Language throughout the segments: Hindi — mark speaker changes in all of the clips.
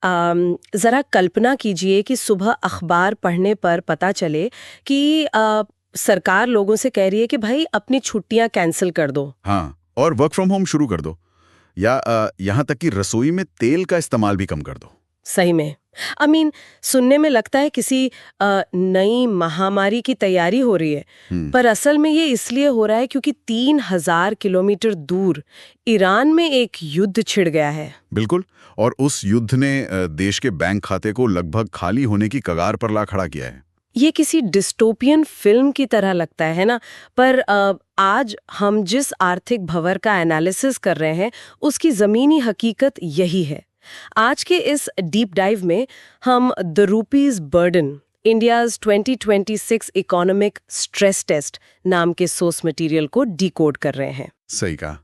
Speaker 1: ज़रा कल्पना कीजिए कि सुबह अखबार पढ़ने पर पता चले कि सरकार लोगों से कह रही है कि भाई अपनी छुट्टियां कैंसिल कर दो।
Speaker 2: हाँ, और वर्क फ्रॉम होम शुरू कर दो, या यहाँ तक कि रसोई में तेल का इस्तेमाल भी कम कर दो।
Speaker 1: सही में सुनने में लगता है किसी नई महामारी की तैयारी हो रही है।
Speaker 2: हम्म।
Speaker 1: पर असल में ये इसलिए हो रहा है क्योंकि 3,000 किलोमीटर दूर ईरान में एक युद्ध छिड़ गया है।
Speaker 2: बिल्कुल। और उस युद्ध ने देश के बैंक खाते को लगभग खाली होने की कगार पर ला खड़ा किया है।
Speaker 1: ये किसी डिस्टोपियन फिल्म की तरह लगता है ना? पर आज हम जिस आर्थिक भंवर का एनालिसिस कर रहे हैं उसकी जमीनी हकीकत यही है। आज के इस डीप डाइव में हम the rupee's burden, India's 2026 economic stress test नाम के सोर्स मटेरियल को डिकोड कर रहे हैं।
Speaker 2: सही कहा।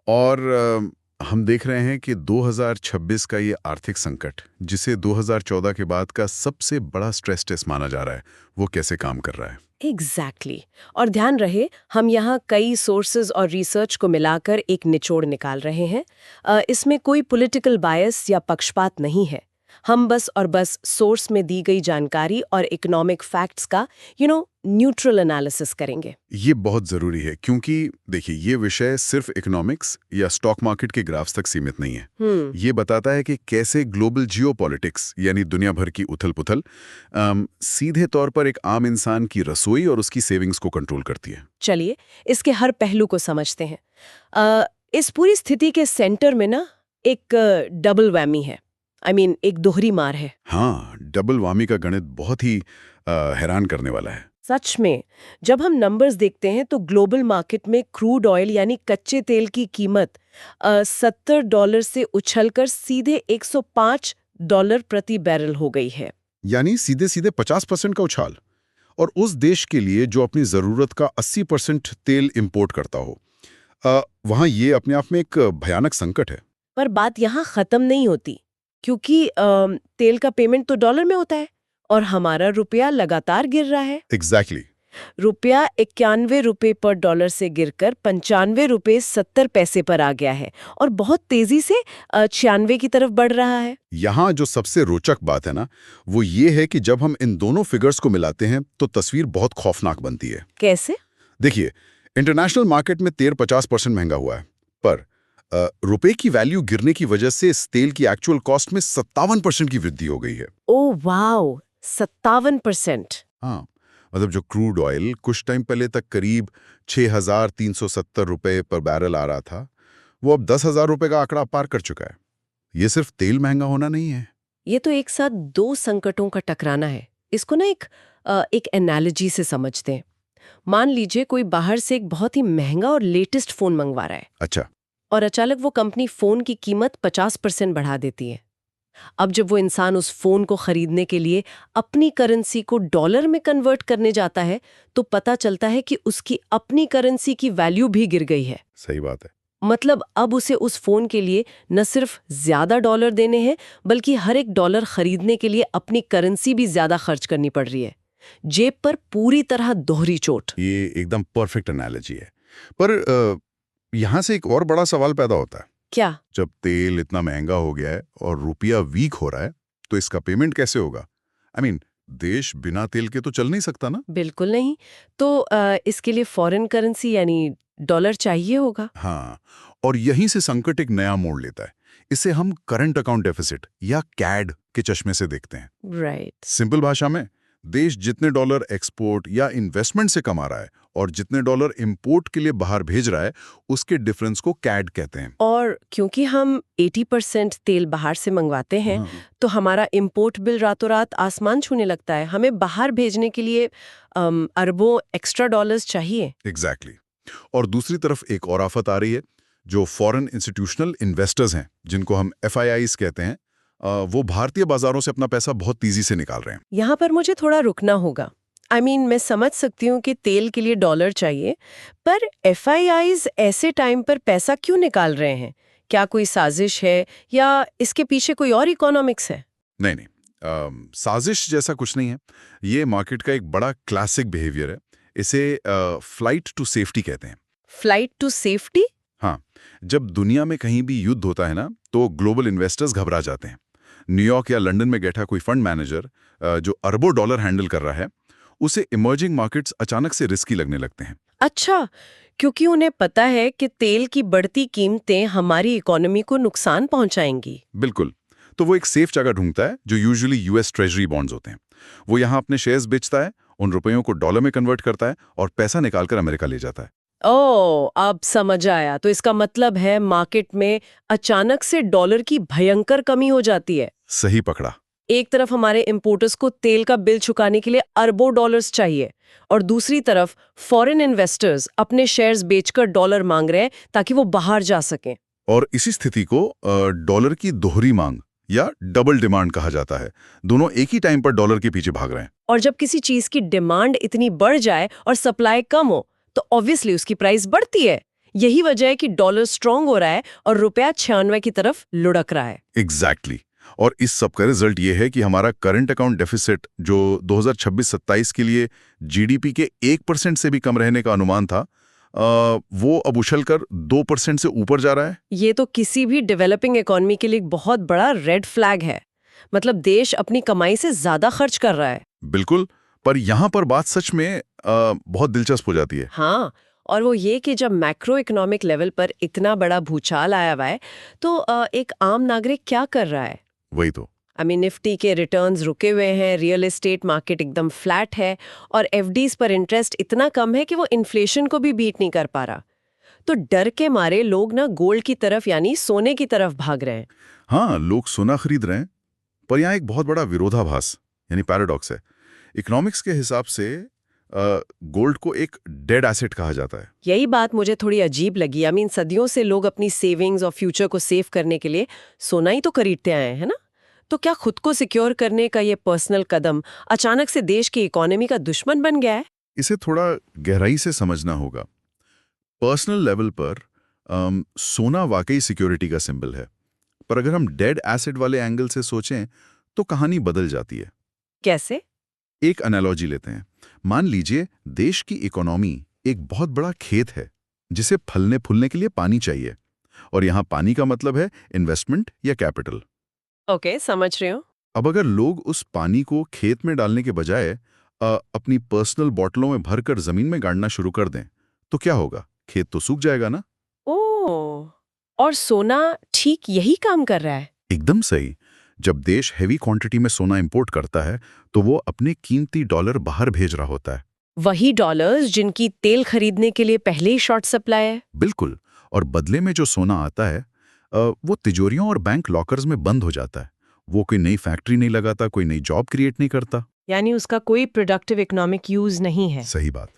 Speaker 2: और हम देख रहे हैं कि 2026 का ये आर्थिक संकट, जिसे 2014 के बाद का सबसे बड़ा स्ट्रेस टेस्ट माना जा रहा है, वो कैसे काम कर रहा है।
Speaker 1: एग्जैक्टली और ध्यान रहे हम यहाँ कई सोर्सेज और रिसर्च को मिलाकर एक निचोड़ निकाल रहे हैं। इसमें कोई पॉलिटिकल बायस या पक्षपात नहीं है। हम बस सोर्स में दी गई जानकारी और इकोनॉमिक फैक्ट्स का न्यूट्रल एनालिसिस करेंगे।
Speaker 2: ये बहुत ज़रूरी है, क्योंकि देखिए, ये विषय सिर्फ इकोनॉमिक्स या स्टॉक मार्केट के ग्राफ्स तक सीमित नहीं है। ये बताता है कि कैसे ग्लोबल जियोपॉलिटिक्स, यानी दुनिया भर की उथल-पुथल, सीधे तौर पर एक आम इंसान की रसोई और उसकी सेविंग्स को कंट्रोल करती है।
Speaker 1: चलिए इसके हर पहलू को समझते हैं। इस पूरी स्थिति के सेंटर में ना एक डबल वैमी है। एक दोहरी मार है।
Speaker 2: हाँ, डबल वामी का गणित बहुत ही हैरान करने वाला है।
Speaker 1: सच में जब हम नंबर्स देखते हैं तो ग्लोबल मार्केट में क्रूड ऑयल यानी कच्चे तेल की कीमत $70 से उछलकर सीधे $105 प्रति बैरल हो गई है।
Speaker 2: यानी सीधे सीधे 50% का उछाल। और उस देश के लिए जो अपनी ज़रूरत का 80% तेल इंपोर्ट करता हो, वहाँ ये अपने आप में एक भयानक संकट है।
Speaker 1: पर बात यहाँ खत्म नहीं होती, क्योंकि तेल का पेमेंट तो डॉलर में होता है और हमारा रुपया लगातार गिर रहा है।
Speaker 2: एग्जैक्टली।
Speaker 1: रुपया 91 रुपए पर डॉलर से गिरकर 95 रुपए 70 पैसे पर आ गया है और बहुत तेजी से 96 की तरफ बढ़ रहा है।
Speaker 2: यहाँ जो सबसे रोचक बात है ना, वो ये है कि जब हम इन दोनों फिगर्स को मिलाते हैं तो तस्वीर बहुत खौफनाक बनती है।
Speaker 1: कैसे?
Speaker 2: देखिए, इंटरनेशनल मार्केट में तेल 50% महंगा हुआ है, पर रुपए की वैल्यू गिरने की वजह से इस तेल की एक्चुअल कॉस्ट में 57% की वृद्धि हो गई है।
Speaker 1: Oh wow, 57%।
Speaker 2: हाँ, मतलब जो क्रूड ऑयल कुछ टाइम पहले तक करीब 6,370 रुपए पर बैरल आ रहा था, वो अब 10,000 रुपए का आंकड़ा पार कर चुका है। ये सिर्फ तेल महंगा होना नहीं है।
Speaker 1: ये तो एक साथ दो संकटों का टकराना है। इसको ना एक एनालॉजी से समझते हैं। मान लीजिए कोई बाहर से एक बहुत ही महंगा और लेटेस्ट फोन मंगवा रहा है।
Speaker 2: अच्छा।
Speaker 1: और अचानक वो कंपनी फोन की कीमत 50% बढ़ा देती है। अब जब वो इंसान उस फोन को खरीदने के लिए अपनी करेंसी को डॉलर में कन्वर्ट करने जाता है तो पता चलता है कि उसकी अपनी करेंसी की वैल्यू भी गिर गई है।
Speaker 2: सही बात है।
Speaker 1: मतलब अब उसे उस फोन के लिए न सिर्फ ज्यादा डॉलर देने हैं, बल्कि हर एक डॉलर खरीदने के लिए अपनी करेंसी भी ज्यादा खर्च करनी पड़ रही है। जेब पर पूरी तरह दोहरी चोट।
Speaker 2: ये एकदम परफेक्ट एनालॉजी है। पर यहाँ से एक और बड़ा सवाल पैदा होता है।
Speaker 1: क्या?
Speaker 2: जब तेल इतना महंगा हो गया है और रुपया वीक हो रहा है, तो इसका पेमेंट कैसे होगा? देश बिना तेल के तो चल नहीं सकता ना।
Speaker 1: बिल्कुल नहीं। तो इसके लिए फॉरेन करेंसी यानी डॉलर चाहिए होगा।
Speaker 2: हाँ, और यहीं से संकट एक नया मोड़ लेता है। इसे हम करंट अकाउंट डेफिसिट या कैड के चश्मे से देखते हैं।
Speaker 1: राइट।
Speaker 2: सिंपल भाषा में, देश जितने डॉलर एक्सपोर्ट या इन्वेस्टमेंट से कमा रहा है और जितने डॉलर इंपोर्ट के लिए बाहर भेज रहा है, उसके डिफरेंस को कैड कहते हैं।
Speaker 1: और क्योंकि हम 80% तेल बाहर से मंगवाते हैं, तो हमारा इंपोर्ट बिल रातों रात आसमान छूने लगता है। हमें बाहर भेजने के लिए अरबों एक्स्ट्रा डॉलर्स चाहिए।
Speaker 2: एग्जैक्टली। और दूसरी तरफ एक और आफत आ रही है। जो फॉरेन इंस्टीट्यूशनल इन्वेस्टर्स हैं, जिनको हम FIIs कहते हैं, वो भारतीय बाजारों से अपना पैसा बहुत तेजी से निकाल रहे हैं।
Speaker 1: यहाँ पर मुझे थोड़ा रुकना होगा। मैं समझ सकती हूँ कि तेल के लिए डॉलर चाहिए, पर FIIs ऐसे टाइम पर पैसा क्यों निकाल रहे हैं? क्या कोई साजिश है या इसके पीछे कोई और इकोनॉमिक्स है?
Speaker 2: नहीं नहीं, साजिश जैसा कुछ नहीं है। ये मार्केट का एक बड़ा क्लासिक बिहेवियर है। इसे फ्लाइट टू सेफ्टी कहते हैं।
Speaker 1: Flight to safety?
Speaker 2: हाँ, जब दुनिया में कहीं भी युद्ध होता है ना, तो ग्लोबल इन्वेस्टर्स घबरा जाते हैं। न्यूयॉर्क या लंदन में बैठा कोई फंड मैनेजर जो अरबों डॉलर हैंडल कर रहा है, उसे इमर्जिंग मार्केट्स अचानक से रिस्की लगने लगते हैं।
Speaker 1: अच्छा, क्योंकि उन्हें पता है कि तेल की बढ़ती कीमतें हमारी इकोनॉमी को नुकसान पहुंचाएंगी।
Speaker 2: बिल्कुल। तो वो एक सेफ जगह ढूंढता है जो यूजुअली यूएस ट्रेजरी बॉन्ड्स होते हैं। वो यहाँ अपने शेयर्स बेचता है, उन रुपयों को डॉलर में कन्वर्ट करता है और पैसा निकालकर अमेरिका ले जाता है।
Speaker 1: ओह, अब समझ आया। तो इसका मतलब है मार्केट में अचानक से डॉलर की भयंकर कमी हो जाती है।
Speaker 2: सही पकड़ा।
Speaker 1: एक तरफ हमारे इंपोर्टर्स को तेल का बिल चुकाने के लिए अरबों डॉलर्स चाहिए और दूसरी तरफ फॉरेन इन्वेस्टर्स अपने शेयर्स बेचकर डॉलर मांग रहे हैं ताकि वो बाहर जा सकें।
Speaker 2: और इसी स्थिति को डॉलर की दोहरी मांग या डबल डिमांड कहा जाता है। दोनों एक ही टाइम पर डॉलर के पीछे भाग रहे हैं।
Speaker 1: और जब किसी चीज की डिमांड इतनी बढ़ जाए और सप्लाई कम हो तो ऑब्वियसली उसकी प्राइस बढ़ती है। यही वजह है कि डॉलर स्ट्रांग हो रहा है और रुपया 96 की तरफ लुढ़क रहा है।
Speaker 2: एग्जैक्टली। और इस सब का रिजल्ट ये है कि हमारा करंट अकाउंट डेफिसिट जो 2026-27 के लिए जीडीपी के 1% से भी कम रहने का अनुमान था, वो अब उछलकर 2% से ऊपर जा रहा है।
Speaker 1: ये तो किसी भी डेवलपिंग इकोनॉमी के लिए एक बहुत बड़ा रेड फ्लैग है। मतलब देश अपनी कमाई से ज्यादा खर्च कर रहा है।
Speaker 2: बिल्कुल। पर यहाँ पर बात सच में बहुत दिलचस्प हो जाती है।
Speaker 1: हाँ, और वो ये कि जब मैक्रो इकोनॉमिक लेवल पर इतना बड़ा भूचाल आया हुआ है तो एक आम नागरिक क्या कर रहा है?
Speaker 2: वही तो।
Speaker 1: निफ्टी के रिटर्न्स रुके हुए हैं, रियल एस्टेट मार्केट एकदम फ्लैट है और एफडीज पर इंटरेस्ट इतना कम है कि वो इन्फ्लेशन को भी बीट नहीं कर पा रहा। तो डर के मारे लोग ना गोल्ड की तरफ यानी सोने की तरफ भाग रहे हैं।
Speaker 2: हाँ, लोग सोना खरीद रहे हैं, पर यहाँ एक बहुत बड़ा विरोधाभास यानी पैराडॉक्स है। इकोनॉमिक्स के हिसाब से गोल्ड को एक डेड एसेट कहा जाता है।
Speaker 1: यही बात मुझे थोड़ी अजीब लगी। सदियों से लोग अपनी सेविंग्स और फ्यूचर को सेव करने के लिए सोना ही तो खरीदते आए हैं ना। तो क्या खुद को सिक्योर करने का ये पर्सनल कदम अचानक से देश की इकोनॉमी का दुश्मन बन गया है?
Speaker 2: इसे थोड़ा गहराई से समझना होगा। पर्सनल लेवल पर सोना वाकई सिक्योरिटी का सिंबल है, पर अगर हम डेड एसेट वाले एंगल से सोचें तो कहानी बदल जाती है।
Speaker 1: कैसे?
Speaker 2: एक एनालॉजी लेते हैं। मान लीजिए देश की इकोनॉमी एक बहुत बड़ा खेत है जिसे फलने फूलने के लिए पानी चाहिए, और यहाँ पानी का मतलब है इन्वेस्टमेंट या कैपिटल।
Speaker 1: ओके, समझ रही हूँ।
Speaker 2: अब अगर लोग उस पानी को खेत में डालने के बजाय अपनी पर्सनल बॉटलों में भरकर जमीन में गाड़ना शुरू कर दें तो क्या होगा? खेत तो सूख जाएगा ना।
Speaker 1: ओह, और सोना ठीक यही काम कर रहा है।
Speaker 2: एकदम सही। जब देश हेवी क्वांटिटी में सोना इंपोर्ट करता है तो वो अपने कीमती डॉलर बाहर भेज रहा होता है।
Speaker 1: वही डॉलर्स जिनकी तेल खरीदने के लिए पहले ही शॉर्ट सप्लाई है।
Speaker 2: बिल्कुल। और बदले में जो सोना आता है वो तिजोरियों और बैंक लॉकर्स में बंद हो जाता है। वो कोई नई फैक्ट्री नहीं लगाता, कोई नई जॉब क्रिएट नहीं करता।
Speaker 1: यानी उसका कोई प्रोडक्टिव इकोनॉमिक यूज नहीं है।
Speaker 2: सही बात।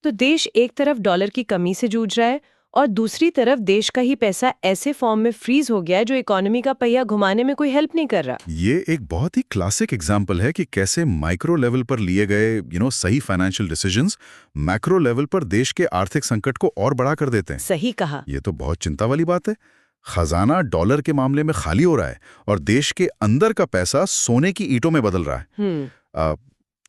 Speaker 1: तो देश एक तरफ डॉलर की कमी से जूझ रहा है और दूसरी तरफ देश का ही पैसा ऐसे फॉर्म में फ्रीज हो गया है जो इकोनॉमी का पहिया घुमाने में कोई हेल्प नहीं कर रहा।
Speaker 2: ये एक बहुत ही क्लासिक एग्जाम्पल है कि कैसे माइक्रो लेवल पर लिए गए सही फाइनेंशियल डिसीजंस मैक्रो लेवल पर देश के आर्थिक संकट को और बड़ा कर देते हैं।
Speaker 1: सही कहा।
Speaker 2: ये तो बहुत चिंता वाली बात है। खजाना डॉलर के मामले में खाली हो रहा है और देश के अंदर का पैसा सोने की ईंटों में बदल रहा है।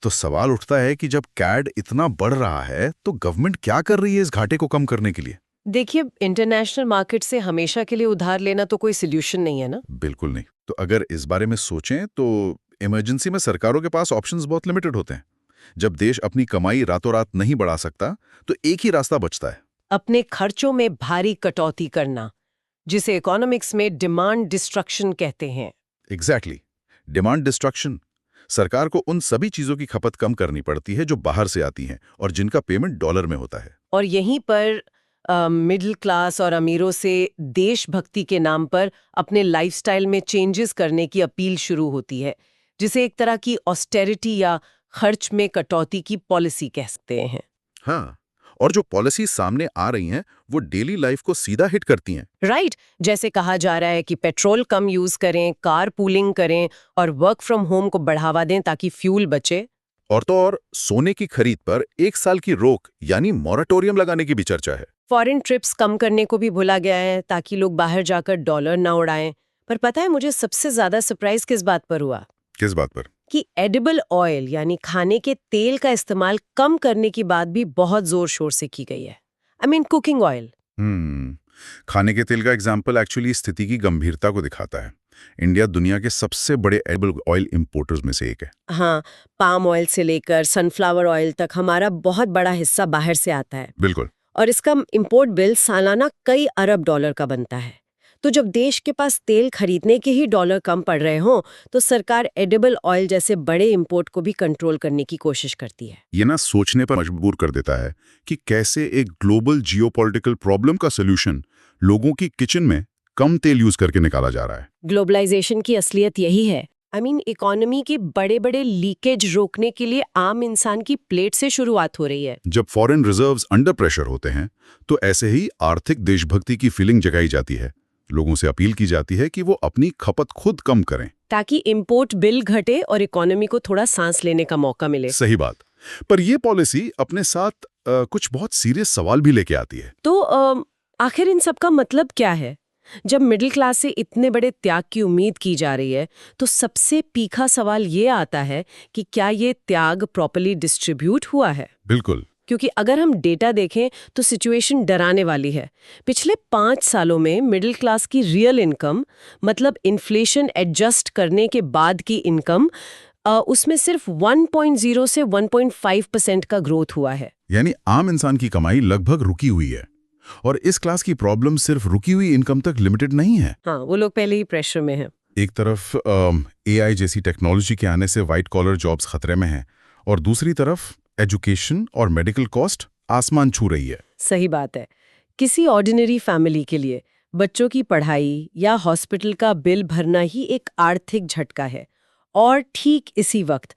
Speaker 2: तो सवाल उठता है कि जब कैड इतना बढ़ रहा है तो गवर्नमेंट क्या कर रही है इस घाटे को कम करने के लिए?
Speaker 1: देखिए, इंटरनेशनल मार्केट से हमेशा के लिए उधार लेना तो कोई सोल्यूशन नहीं है ना।
Speaker 2: बिल्कुल नहीं। तो अगर इस बारे में सोचें तो इमरजेंसी में सरकारों के पास ऑप्शंस बहुत लिमिटेड होते हैं। जब देश अपनी कमाई रातों रात नहीं बढ़ा सकता तो एक ही रास्ता बचता है,
Speaker 1: अपने खर्चों में भारी कटौती करना, जिसे इकोनॉमिक्स में डिमांड डिस्ट्रक्शन कहते हैं।
Speaker 2: एग्जैक्टली। Demand destruction. सरकार को उन सभी चीजों की खपत कम करनी पड़ती है जो बाहर से आती हैं और जिनका पेमेंट डॉलर में होता है।
Speaker 1: और यहीं पर मिडिल क्लास और अमीरों से देशभक्ति के नाम पर अपने लाइफस्टाइल में चेंजेस करने की अपील शुरू होती है, जिसे एक तरह की ऑस्टेरिटी या खर्च में कटौती की पॉलिसी कह सकते हैं।
Speaker 2: हाँ, और जो पॉलिसी सामने आ रही हैं वो डेली लाइफ को सीधा हिट करती हैं।
Speaker 1: राइट। जैसे कहा जा रहा है कि पेट्रोल कम यूज करें, कार पूलिंग करें और वर्क फ्रॉम होम को बढ़ावा दें ताकि फ्यूल बचे।
Speaker 2: और तो और सोने की खरीद पर 1 साल की रोक यानी मॉरेटोरियम लगाने की भी चर्चा है।
Speaker 1: फॉरेन ट्रिप्स कम करने को भी बोला गया है ताकि लोग बाहर जाकर डॉलर ना उड़ाएं। पर पता है मुझे सबसे ज्यादा सरप्राइज किस बात पर हुआ?
Speaker 2: किस बात पर?
Speaker 1: कि एडिबल ऑयल यानी खाने के तेल का इस्तेमाल कम करने की बात भी बहुत जोर शोर से की गई है। Cooking oil.
Speaker 2: खाने के तेल का एग्जाम्पल एक्चुअली स्थिति की गंभीरता को दिखाता है। इंडिया दुनिया के सबसे बड़े एडिबल ऑयल इंपोर्टर्स में से एक है।
Speaker 1: हाँ, पाम ऑयल से लेकर सनफ्लावर ऑयल तक हमारा बहुत बड़ा हिस्सा बाहर से आता है।
Speaker 2: बिल्कुल।
Speaker 1: और इसका इंपोर्ट बिल सालाना कई अरब डॉलर का बनता है। तो जब देश के पास तेल खरीदने के ही डॉलर कम पड़ रहे हों, तो सरकार एडिबल ऑयल जैसे बड़े इंपोर्ट को भी कंट्रोल करने की कोशिश करती है।
Speaker 2: ये ना सोचने पर मजबूर कर देता है कि कैसे एक ग्लोबल जियोपॉलिटिकल प्रॉब्लम का सॉल्यूशन लोगों की किचन में कम तेल यूज करके निकाला जा रहा है।
Speaker 1: ग्लोबलाइजेशन की असलियत यही है। इकोनॉमी के बड़े बड़े लीकेज रोकने के लिए आम इंसान की प्लेट से शुरुआत हो रही है।
Speaker 2: जब फॉरेन रिजर्व्स अंडर प्रेशर होते हैं तो ऐसे ही आर्थिक देशभक्ति की फीलिंग जगाई जाती है। लोगों से अपील की जाती है कि वो अपनी खपत खुद कम करें,
Speaker 1: ताकि इंपोर्ट बिल घटे और इकोनॉमी को थोड़ा सांस लेने का मौका मिले।
Speaker 2: सही बात। पर ये पॉलिसी अपने साथ कुछ बहुत सीरियस सवाल भी लेके आती है।
Speaker 1: तो आखिर इन सब का मतलब क्या है? जब मिडिल क्लास से इतने बड़े त्याग की उम्मीद की जा रही है, तो सबसे तीखा सवाल ये आता है कि क्या ये त्याग प्रॉपर्ली डिस्ट्रीब्यूट हुआ है?
Speaker 2: बिल्कुल।
Speaker 1: क्योंकि अगर हम डेटा देखें तो सिचुएशन डराने वाली है। पिछले 5 सालों में मिडिल क्लास की रियल इनकम, मतलब इन्फ्लेशन एडजस्ट करने के बाद की इनकम, उसमें सिर्फ 1.0 से 1.5% का ग्रोथ हुआ है।
Speaker 2: यानी आम इंसान की कमाई लगभग रुकी हुई है। और इस क्लास की प्रॉब्लम सिर्फ रुकी हुई इनकम तक लिमिटेड नहीं है।
Speaker 1: हाँ, वो लोग पहले ही प्रेशर में हैं।
Speaker 2: एक तरफ एआई जैसी टेक्नोलॉजी के आने से वाइट कॉलर जॉब्स खतरे में हैं, और दूसरी तरफ एजुकेशन और मेडिकल कॉस्ट आसमान छू रही है।
Speaker 1: सही बात है। किसी ऑर्डिनरी फैमिली के लिए बच्चों की पढ़ाई या हॉस्पिटल का बिल भरना ही एक आर्थिक झटका है। और ठीक इसी वक्त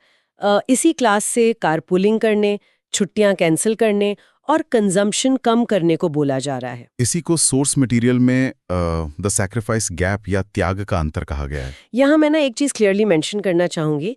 Speaker 1: इसी क्लास से कारपूलिंग करने, छुट्टियां कैंसिल करने और कंजम्पशन कम करने को बोला जा रहा है।
Speaker 2: इसी को सोर्स मटेरियल में द सैक्रिफाइस गैप या त्याग का अंतर कहा गया है।
Speaker 1: यहाँ मैं ना एक चीज़ क्लियरली मेंशन करना चाहूँगी।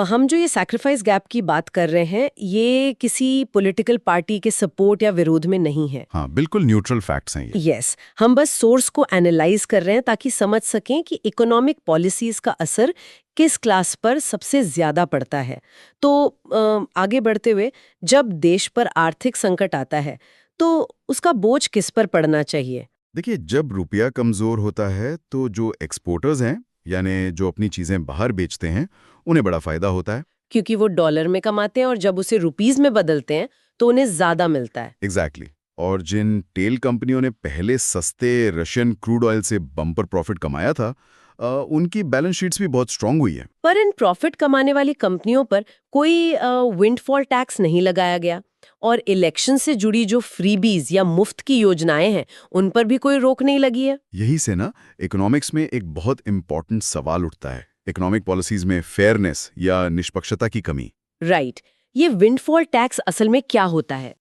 Speaker 1: हम जो ये सैक्रिफाइस गैप की बात कर रहे हैं, ये किसी पॉलिटिकल पार्टी के सपोर्ट या विरोध में नहीं है।
Speaker 2: हाँ, बिल्कुल न्यूट्रल फैक्ट्स हैं ये।
Speaker 1: यस, हम बस सोर्स को एनालाइज कर रहे हैं ताकि समझ सकें कि इकोनॉमिक पॉलिसीज का असर किस क्लास पर सबसे ज्यादा पड़ता है। तो आगे बढ़ते हुए, जब देश पर आर्थिक संकट आता है तो उसका बोझ किस पर पड़ना चाहिए?
Speaker 2: देखिए, जब रुपया कमजोर होता है तो जो एक्सपोर्टर्स हैं, यानी जो अपनी चीजें बाहर बेचते हैं, उन्हें बड़ा फायदा होता है।
Speaker 1: क्योंकि वो डॉलर में कमाते हैं और जब उसे रुपीज में बदलते हैं तो उन्हें ज्यादा मिलता है।
Speaker 2: एग्जैक्टली। और जिन तेल कंपनियों ने पहले सस्ते रशियन क्रूड ऑयल से बम्पर प्रॉफिट कमाया था, उनकी बैलेंस शीट्स भी बहुत स्ट्रांग हुई है।
Speaker 1: पर इन प्रॉफिट कमाने वाली कंपनियों पर कोई विंडफॉल टैक्स नहीं लगाया गया, और इलेक्शन से जुड़ी जो फ्रीबीज या मुफ्त की योजनाएं हैं, उन पर भी कोई रोक नहीं लगी है।
Speaker 2: यही से ना इकोनॉमिक्स में एक बहुत इंपॉर्टेंट सवाल उठता है, इकोनॉमिक पॉलिसीज में फेयरनेस या निष्पक्षता की कमी।
Speaker 1: राइट। ये विंडफॉल टैक्स असल में क्या होता है?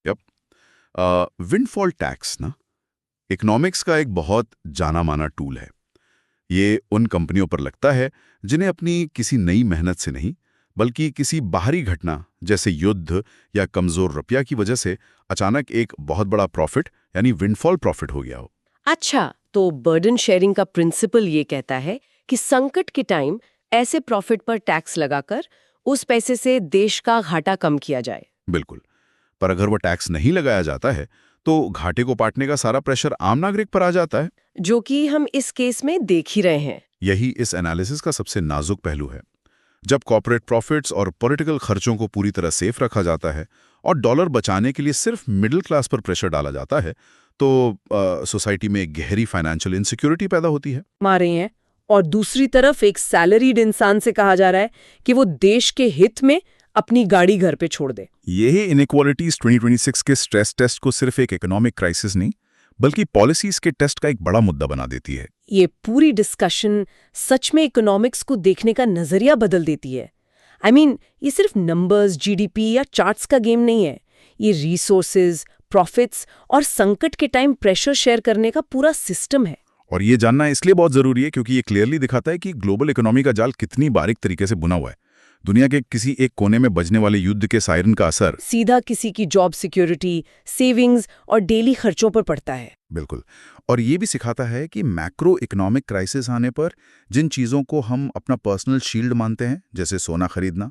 Speaker 2: विंडफॉल टैक्स ना इकोनॉमिक्स का एक बहुत जाना माना टूल है। ये उन कंपनियों पर लगता है जिन्हें अपनी किसी नई मेहनत से नहीं, बल्कि किसी बाहरी घटना जैसे युद्ध या कमजोर रुपया की वजह से अचानक एक बहुत बड़ा प्रॉफिट यानी विंडफॉल प्रॉफिट हो गया हो।
Speaker 1: अच्छा, तो बर्डन शेयरिंग का प्रिंसिपल ये कहता है कि संकट के टाइम ऐसे प्रॉफिट पर टैक्स लगाकर उस पैसे से देश का घाटा कम किया जाए।
Speaker 2: बिल्कुल। पर अगर वो टैक्स नहीं लगाया जाता है तो घाटे को पाटने का सारा प्रेशर आम नागरिक पर आ जाता है,
Speaker 1: जो कि हम इस केस में देख ही रहे हैं।
Speaker 2: यही इस एनालिसिस का सबसे नाजुक पहलू है। जब कॉर्पोरेट प्रॉफिट्स और पॉलिटिकल खर्चों को पूरी तरह सेफ रखा जाता है और डॉलर बचाने के लिए सिर्फ मिडिल क्लास पर प्रेशर डाला जाता है, तो सोसाइटी में एक गहरी फाइनेंशियल इनसिक्योरिटी पैदा होती है।
Speaker 1: मारे हैं। और दूसरी तरफ एक सैलरीड इंसान से कहा जा रहा है कि वो देश के हित में अपनी गाड़ी घर पे छोड़ दे।
Speaker 2: यही इनइक्वालिटीज 2026 के स्ट्रेस टेस्ट को सिर्फ एक इकोनॉमिक क्राइसिस नहीं, बल्कि पॉलिसीज के टेस्ट का एक बड़ा मुद्दा बना देती है।
Speaker 1: ये पूरी डिस्कशन सच में इकोनॉमिक्स को देखने का नजरिया बदल देती है। ये सिर्फ नंबर्स, जीडीपी या चार्ट्स का गेम नहीं है। ये रिसोर्सेज, प्रॉफिट्स और संकट के टाइम प्रेशर शेयर करने का पूरा सिस्टम है।
Speaker 2: और ये जानना इसलिए बहुत जरूरी है क्योंकि ये क्लियरली दिखाता है कि ग्लोबल इकोनॉमी का जाल कितनी बारीक तरीके से बुना हुआ है। दुनिया के किसी एक कोने में बजने वाले युद्ध के सायरन का असर
Speaker 1: सीधा किसी की जॉब सिक्योरिटी, सेविंग्स और डेली खर्चों पर पड़ता है।
Speaker 2: बिल्कुल। और ये भी सिखाता है कि मैक्रो इकोनॉमिक क्राइसिस आने पर जिन चीज़ों को हम अपना पर्सनल शील्ड मानते हैं, जैसे सोना खरीदना,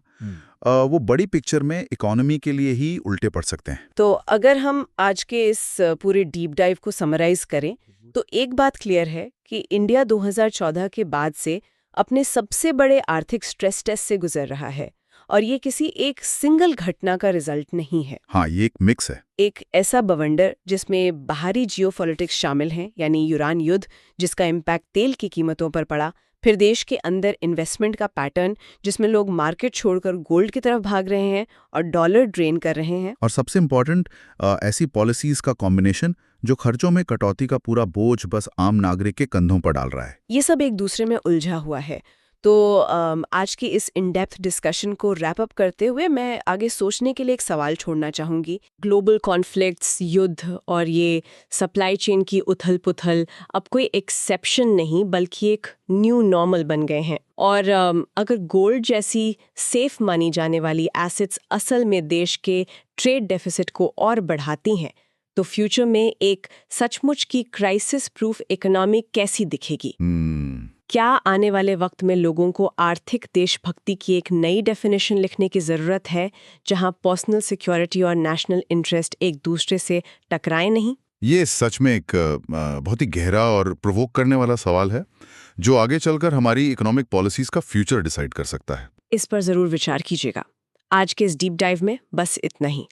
Speaker 2: वो बड़ी पिक्चर में इकोनॉमी के लिए ही उल्टे पड़ सकते हैं।
Speaker 1: तो अगर हम आज के इस पूरे डीप डाइव को समराइज करें तो एक बात क्लियर है कि इंडिया 2014 के बाद से अपने सबसे बड़े आर्थिक स्ट्रेस टेस्ट से गुजर रहा है, और ये किसी एक सिंगल घटना का रिजल्ट नहीं है।
Speaker 2: हाँ, ये एक मिक्स है।
Speaker 1: एक ऐसा बवंडर जिसमें बाहरी जियोपॉलिटिक्स शामिल हैं, यानी यूरान युद्ध जिसका इम्पैक्ट तेल की कीमतों पर पड़ा, फिर देश के अंदर इन्वेस्टमेंट का पैटर्न जिसमें लोग मार्केट छोड़कर गोल्ड की तरफ भाग रहे हैं और डॉलर ड्रेन कर रहे हैं,
Speaker 3: और सबसे इम्पॉर्टेंट ऐसी पॉलिसीज का कॉम्बिनेशन जो खर्चों में कटौती का पूरा बोझ बस आम नागरिक के कंधों पर डाल रहा है।
Speaker 1: ये सब एक दूसरे में उलझा हुआ है। तो आज की इस इन डेप्थ डिस्कशन को रैप अप करते हुए मैं आगे सोचने के लिए एक सवाल छोड़ना चाहूँगी। ग्लोबल कॉन्फ्लिक्ट्स, युद्ध और ये सप्लाई चेन की उथल-पुथल अब कोई एक्सेप्शन नहीं बल्कि एक न्यू नॉर्मल बन गए हैं। और अगर गोल्ड जैसी सेफ मानी जाने वाली एसेट्स असल में देश के ट्रेड डेफिसिट को और बढ़ाती हैं, तो फ्यूचर में एक सचमुच की क्राइसिस प्रूफ इकोनॉमी कैसी दिखेगी? क्या आने वाले वक्त में लोगों को आर्थिक देशभक्ति की एक नई डेफिनेशन लिखने की ज़रूरत है, जहां पर्सनल सिक्योरिटी और नेशनल इंटरेस्ट एक दूसरे से टकराए नहीं?
Speaker 2: ये सच में एक बहुत ही गहरा और प्रोवोक करने वाला सवाल है, जो आगे चलकर हमारी इकोनॉमिक पॉलिसीज का फ्यूचर डिसाइड कर सकता है।
Speaker 1: इस पर ज़रूर विचार कीजिएगा। आज के इस डीप डाइव में बस इतना ही।